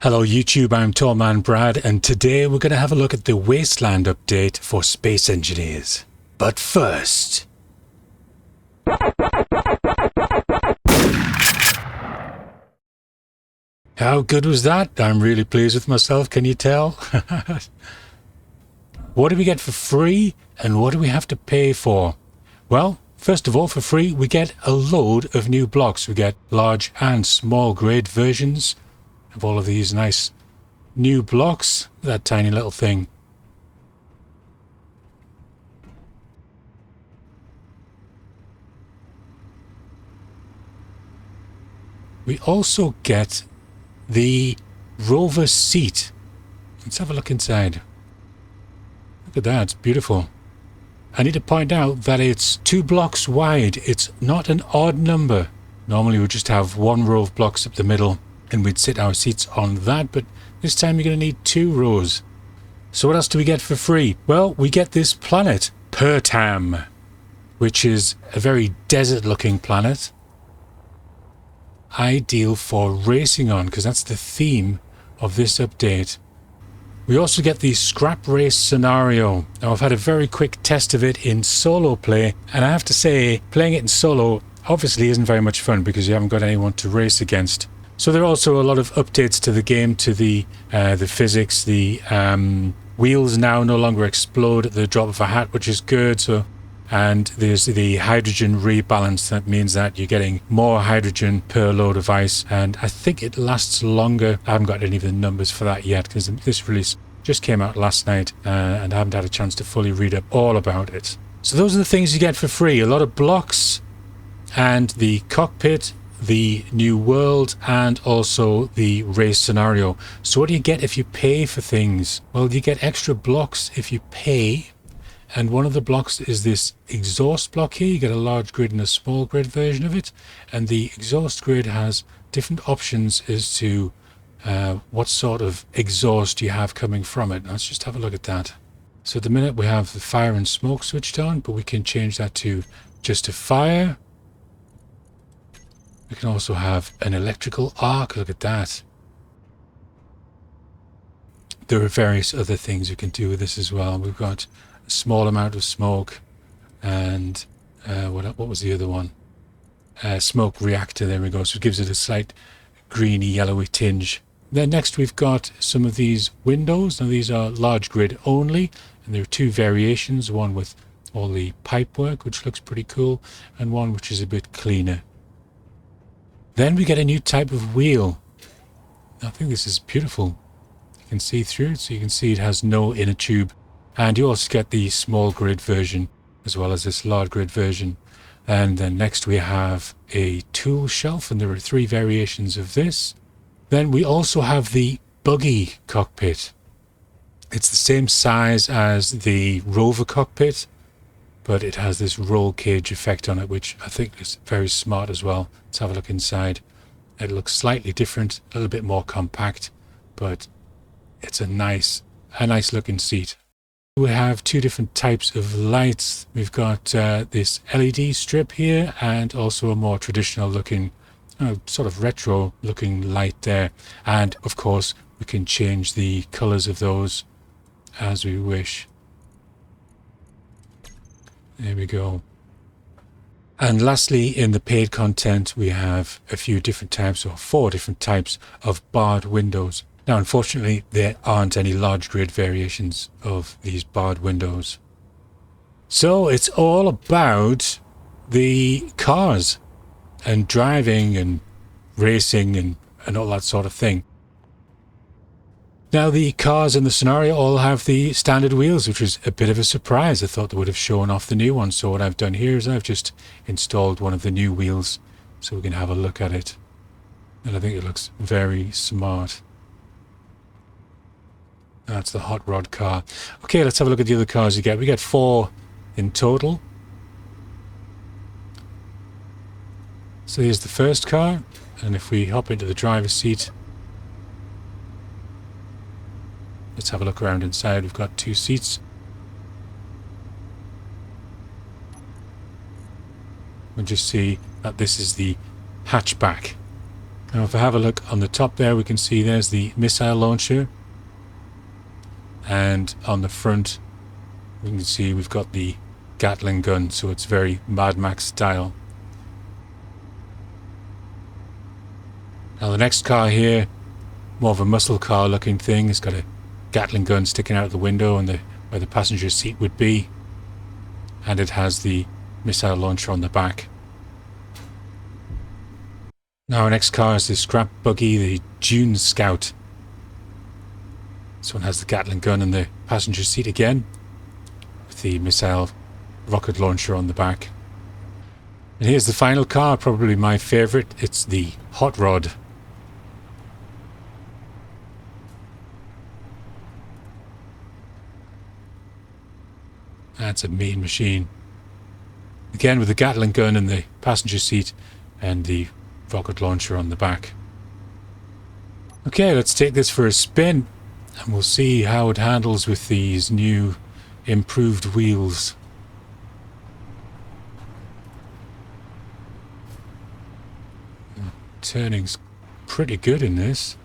Hello YouTube, I'm Tallman Brad, and today we're going to have a look at the Wasteland update for Space Engineers. But first... How good was that? I'm really pleased with myself, can you tell? What do we get for free, and what do we have to pay for? Well, first of all, for free, we get a load of new blocks. We get large and small grade versions of all of these nice new blocks. That tiny little thing. We also get the Rover seat. Let's have a look inside. Look at that, it's beautiful. I need to point out that it's 2 blocks wide. It's not an odd number. Normally we just have 1 row of blocks up the middle and we'd sit our seats on that, but this time you're going to need 2 rows. So what else do we get for free? Well, we get this planet, Pertam, which is a very desert looking planet. Ideal for racing on, because that's the theme of this update. We also get the scrap race scenario. Now I've had a very quick test of it in solo play, and I have to say, playing it in solo obviously isn't very much fun because you haven't got anyone to race against. So there are also a lot of updates to the game, to the physics. The wheels now no longer explode at the drop of a hat, which is good. And there's the hydrogen rebalance. That means that you're getting more hydrogen per load of ice, and I think it lasts longer. I haven't got any of the numbers for that yet because this release just came out last night, and I haven't had a chance to fully read up all about it. So those are the things you get for free. A lot of blocks and the cockpit, the new world, and also the race scenario. So what do you get if you pay for things? Well, you get extra blocks if you pay. And one of the blocks is this exhaust block here. You get a large grid and a small grid version of it. And the exhaust grid has different options as to what sort of exhaust you have coming from it. Let's just have a look at that. So at the minute we have the fire and smoke switched on, but we can change that to just a fire. We can also have an electrical arc. Look at that. There are various other things we can do with this as well. We've got a small amount of smoke, and what was the other one? Smoke reactor. There we go. So it gives it a slight greeny yellowy tinge. Then next we've got some of these windows. Now these are large grid only, and there are 2 variations, one with all the pipe work, which looks pretty cool, and one which is a bit cleaner. Then we get a new type of wheel. I think this is beautiful. You can see through it, so you can see it has no inner tube. And you also get the small grid version as well as this large grid version. And then next we have a tool shelf, and there are 3 variations of this. Then we also have the buggy cockpit. It's the same size as the Rover Cockpit, but it has this roll cage effect on it, which I think is very smart as well. Let's have a look inside. It looks slightly different, a little bit more compact, but it's a nice looking seat. We have 2 different types of lights. We've got this LED strip here, and also a more traditional looking, sort of retro looking light there. And of course we can change the colors of those as we wish. There we go. And lastly, in the paid content, we have a few different types, or 4 different types of barred windows. Now, unfortunately, there aren't any large grid variations of these barred windows. So it's all about the cars and driving and racing and all that sort of thing. Now, the cars in the scenario all have the standard wheels, which was a bit of a surprise. I thought they would have shown off the new ones. So what I've done here is I've just installed one of the new wheels so we can have a look at it. And I think it looks very smart. That's the hot rod car. Okay, let's have a look at the other cars you get. We get 4 in total. So here's the first car. And if we hop into the driver's seat, let's have a look around inside. We've got 2 seats. We'll just see that this is the hatchback. Now if I have a look on the top there, we can see there's the missile launcher. And on the front, we can see we've got the Gatling gun, so it's very Mad Max style. Now the next car here, more of a muscle car looking thing. It's got a Gatling gun sticking out of the window and where the passenger seat would be. And it has the missile launcher on the back. Now our next car is the scrap buggy, the Dune Scout. This one has the Gatling gun in the passenger seat again, with the missile rocket launcher on the back. And here's the final car, probably my favourite. It's the Hot Rod. That's a mean machine. Again with the Gatling gun in the passenger seat and the rocket launcher on the back. Okay, let's take this for a spin and we'll see how it handles with these new improved wheels. Turning's pretty good in this.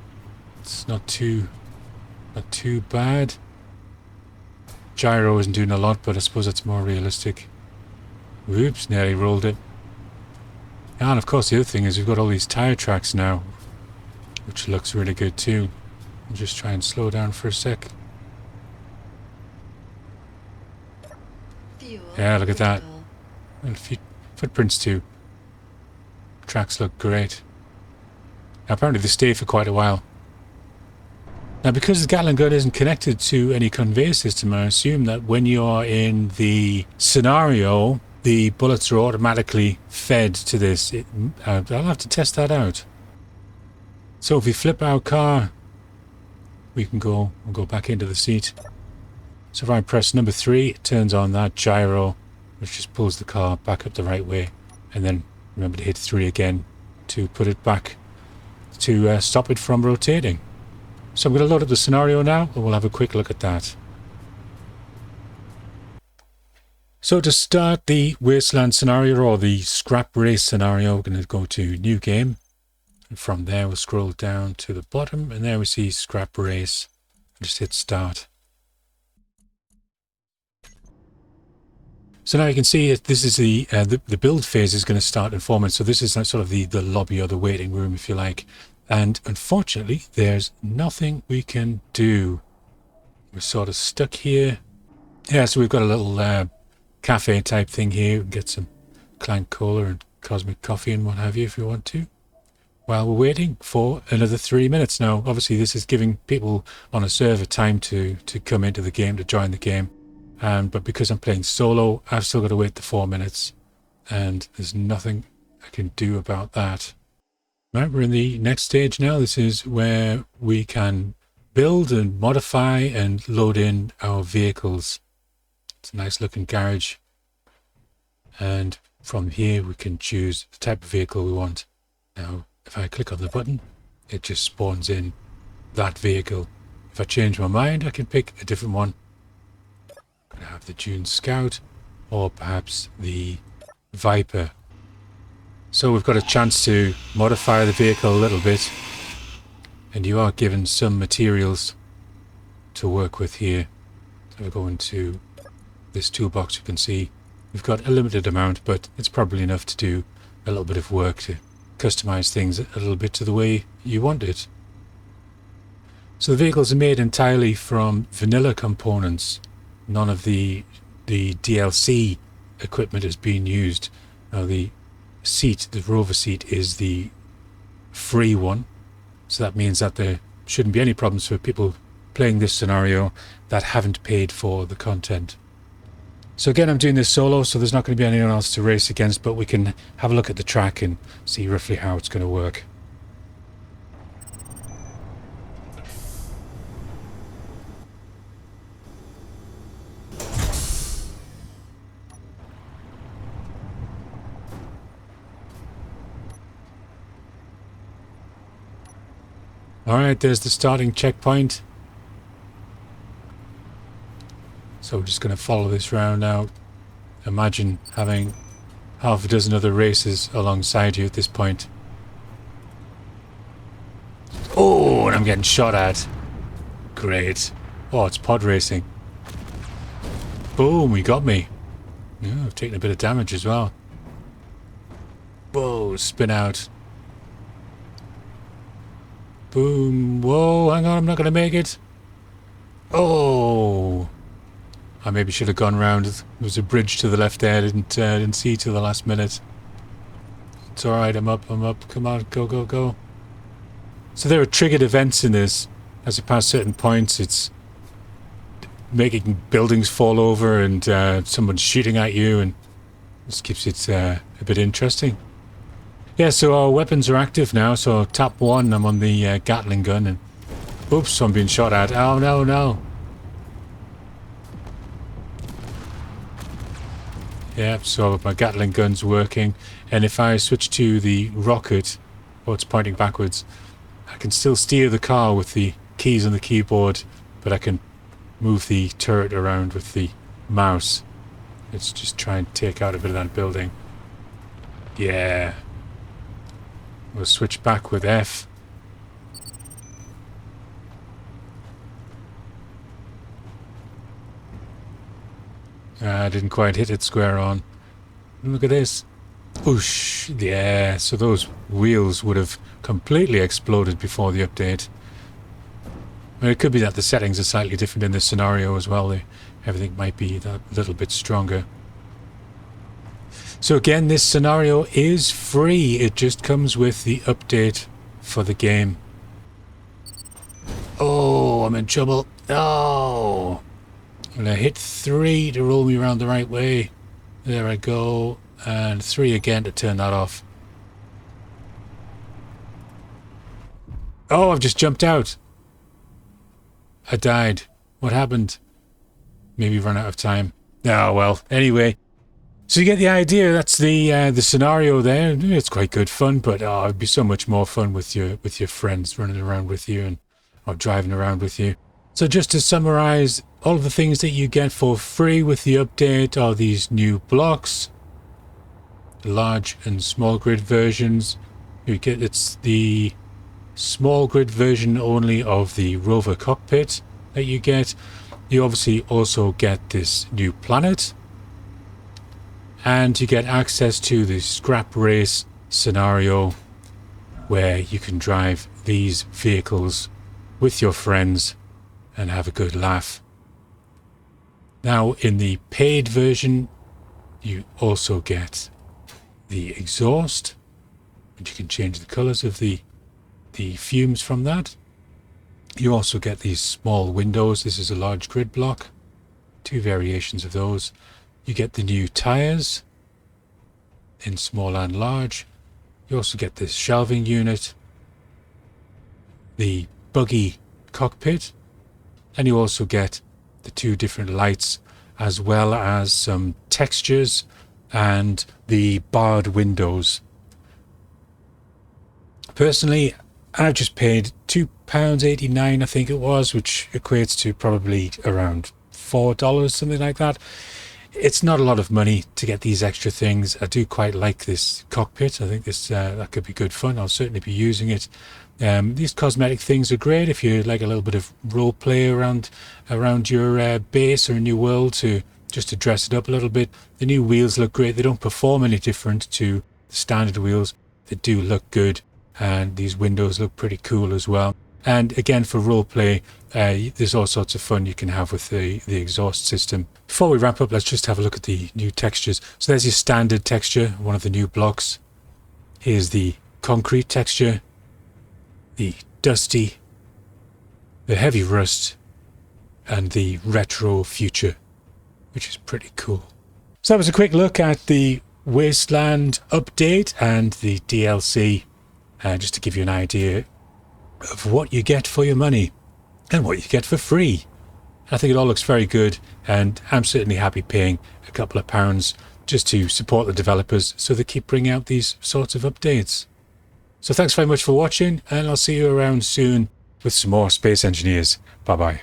It's not too bad. Gyro isn't doing a lot, but I suppose that's more realistic. Whoops, nearly rolled it. And of course the other thing is we've got all these tyre tracks now, which looks really good too. I'll just try and slow down for a sec. Yeah, look at that. And footprints too. Tracks look great. Now apparently they stay for quite a while. Now because the Gatling gun isn't connected to any conveyor system, I assume that when you're in the scenario, the bullets are automatically fed to this. I'll have to test that out. So if we flip our car, we'll go back into the seat. So if I press number 3, it turns on that gyro, which just pulls the car back up the right way. And then remember to hit 3 again to put it back, to stop it from rotating. So I'm going to load up the scenario now, and we'll have a quick look at that. So to start the Wasteland scenario, or the scrap race scenario, we're going to go to New Game. And from there we'll scroll down to the bottom, and there we see scrap race. Just hit start. So now you can see this is the build phase is going to start in 4 minutes. So this is sort of the lobby or the waiting room, if you like. And unfortunately, there's nothing we can do. We're sort of stuck here. Yeah, so we've got a little cafe type thing here. We can get some Clank Cola and Cosmic Coffee and what have you if you want to. While we're waiting for another 3 minutes. Now, obviously, this is giving people on a server time to come into the game, to join the game. But because I'm playing solo, I've still got to wait the 4 minutes. And there's nothing I can do about that. Right, we're in the next stage now. This is where we can build and modify and load in our vehicles. It's a nice looking garage. And from here we can choose the type of vehicle we want. Now, if I click on the button, it just spawns in that vehicle. If I change my mind, I can pick a different one. I'm going to have the Dune Scout or perhaps the Viper. So we've got a chance to modify the vehicle a little bit, and you are given some materials to work with here. So we go into this toolbox, you can see we've got a limited amount, but it's probably enough to do a little bit of work to customize things a little bit to the way you want it. So the vehicles are made entirely from vanilla components. None of the DLC equipment is being used. Now the Rover seat is the free one, so that means that there shouldn't be any problems for people playing this scenario that haven't paid for the content. So again, I'm doing this solo, so there's not going to be anyone else to race against, but we can have a look at the track and see roughly how it's going to work. Alright, there's the starting checkpoint. So we're just going to follow this round now. Imagine having half a dozen other races alongside you at this point. Oh, and I'm getting shot at. Great. Oh, it's pod racing. Boom, he got me. Yeah, I've taken a bit of damage as well. Whoa, spin out. Boom. Whoa, hang on, I'm not going to make it. Oh. I maybe should have gone round. There was a bridge to the left there. Didn't see till the last minute. It's alright, I'm up. Come on, go, go, go. So there are triggered events in this. As you pass certain points, it's making buildings fall over and someone's shooting at you, and this keeps it a bit interesting. Yeah, so our weapons are active now. So tap 1, I'm on the Gatling gun, and oops, I'm being shot at. Oh, no, no. Yeah, so my Gatling gun's working, and if I switch to the rocket, oh, it's pointing backwards, I can still steer the car with the keys on the keyboard, but I can move the turret around with the mouse. Let's just try and take out a bit of that building. Yeah. We'll switch back with F. I didn't quite hit it square on. Look at this. Whoosh. Yeah, so those wheels would have completely exploded before the update. I mean, it could be that the settings are slightly different in this scenario as well. Everything might be that little bit stronger. So again, this scenario is free. It just comes with the update for the game. Oh, I'm in trouble. Oh. And I hit 3 to roll me around the right way. There I go. And 3 again to turn that off. Oh, I've just jumped out. I died. What happened? Maybe run out of time. Oh, well, anyway. So you get the idea. That's the scenario there. It's quite good fun, but it'd be so much more fun with your friends running around with you or driving around with you. So just to summarize, all of the things that you get for free with the update are these new blocks, large and small grid versions. It's the small grid version only of the Rover Cockpit that you get. You obviously also get this new planet, and you get access to the scrap race scenario where you can drive these vehicles with your friends and have a good laugh. Now, in the paid version, you also get the exhaust, and you can change the colors of the fumes from that. You also get these small windows. This is a large grid block, 2 variations of those. You get the new tires in small and large. You also get this shelving unit, the buggy cockpit, and you also get the 2 different lights, as well as some textures and the barred windows. Personally, I've just paid £2.89, I think it was, which equates to probably around $4, something like that. It's not a lot of money to get these extra things. I do quite like this cockpit. I think that could be good fun. I'll certainly be using it. These cosmetic things are great if you like a little bit of role play around your base or in your world, just to dress it up a little bit. The new wheels look great. They don't perform any different to the standard wheels. They do look good, and these windows look pretty cool as well. And again, for role play, there's all sorts of fun you can have with the exhaust system. Before we wrap up, let's just have a look at the new textures. So there's your standard texture, one of the new blocks. Here's the concrete texture, the dusty, the heavy rust, and the retro future, which is pretty cool. So that was a quick look at the Wasteland update and the DLC, just to give you an idea of what you get for your money and what you get for free. I think it all looks very good, and I'm certainly happy paying a couple of pounds just to support the developers so they keep bringing out these sorts of updates. So thanks very much for watching, and I'll see you around soon with some more Space Engineers. Bye bye.